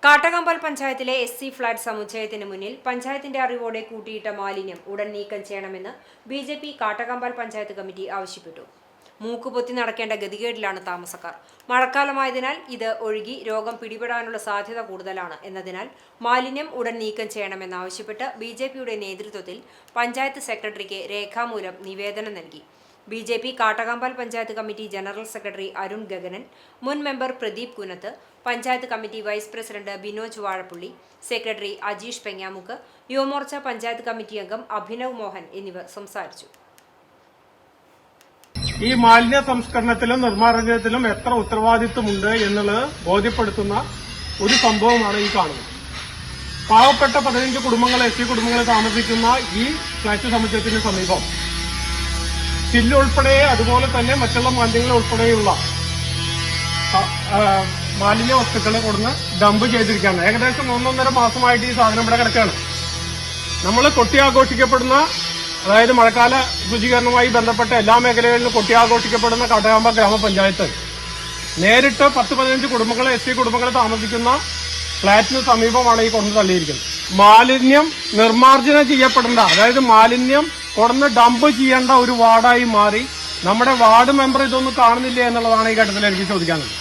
കാട്ടകമ്പൽ പഞ്ചായത്തിലെ SC flat സമുച്ചയത്തിന് മുന്നിൽ പഞ്ചായത്തിന്റെ അറിവോടെ കൂട്ടിയിട്ട മാലിന്യം ഉടൻ നീക്കം ചെയ്യണമെന്ന് BJP കാട്ടകമ്പൽ പഞ്ചായത്ത് കമ്മിറ്റി ആവശ്യപ്പെട്ടു. മൂക്കുപൊത്തി നടക്കേണ്ട ഗതികേടിലാണ് താമസക്കാർ. മഴക്കാലമായതിനാൽ ഇത് ഒഴുകി രോഗം പിടിപെടാനുള്ള സാധ്യത കൂടുതലാണ് എന്നതിനാൽ മാലിന്യം ഉടൻ നീക്കം ചെയ്യണമെന്നാവശ്യപ്പെട്ട് BJPയുടെ നേതൃത്വത്തിൽ പഞ്ചായത്ത് സെക്രട്ടറിക്ക് രേഖാമൂലം നിവേദനം നൽകി. BJP Kattakampal panchayat committee general secretary Arun Gaganan, മുൻ member Pradeep Kunnath, panchayat committee vice president Binoj Vazhappully, secretary Ajeesh Pengamuck, Yuva Morcha panchayat committee അംഗം അഭിനവ് മോഹൻ എന്നിവർ സംസാരിച്ചു. ഈ മാലിന്യ സംസ്കരണത്തിലും നിർമ്മാർജ്ജനത്തിലും എത്ര ഉത്തരവാദിത്വമുണ്ട് എന്നുള്ളത് ബോധ്യപ്പെടുത്തുന്ന ഒരു സംഭവമാണ് ഈ കാണുന്നത്. പാവപ്പെട്ട 15 കുടുംബങ്ങൾ SC കുടുംബങ്ങൾ താമസിക്കുന്ന ഈ ഫ്ളാറ്റ് സമുച്ചയത്തിന് സമീപം ചില്ലുൾപ്പെടെ അതുപോലെ തന്നെ മറ്റുള്ള മാലിന്യങ്ങൾ ഉൾപ്പെടെയുള്ള മാലിന്യ വസ്തുക്കളെ കൊടുന്ന് ഡംപ് ചെയ്തിരിക്കുകയാണ്. ഏകദേശം 1.5 മാസമായിട്ട് ഈ സാധനം ഇവിടെ കിടക്കുകയാണ്. നമ്മൾ കൊട്ടിയാഘോഷിക്കപ്പെടുന്ന, അതായത് മഴക്കാല ശുചീകരണവുമായി ബന്ധപ്പെട്ട എല്ലാ മേഖലകളിലും കൊട്ടിയാഘോഷിക്കപ്പെടുന്ന കാട്ടകമ്പ ഗ്രാമപഞ്ചായത്ത് നേരിട്ട് 10-15 കുടുംബങ്ങൾ SC കുടുംബങ്ങൾ താമസിക്കുന്ന ഫ്ളാറ്റിന് സമീപമാണ് ഈ കൊണ്ടു തള്ളിയിരിക്കുന്നത്. മാലിന്യം നിർമ്മാർജ്ജനം ചെയ്യപ്പെടേണ്ട, അതായത് മാലിന്യം കൊടന്ന് ഡംപ് ചെയ്യേണ്ട ഒരു വാർഡായി മാറി. നമ്മുടെ വാർഡ് മെമ്പർ ഇതൊന്നും കാണുന്നില്ല എന്നുള്ളതാണ് ഈ ഘട്ടത്തിൽ എനിക്ക് ചോദിക്കാനുള്ളത്.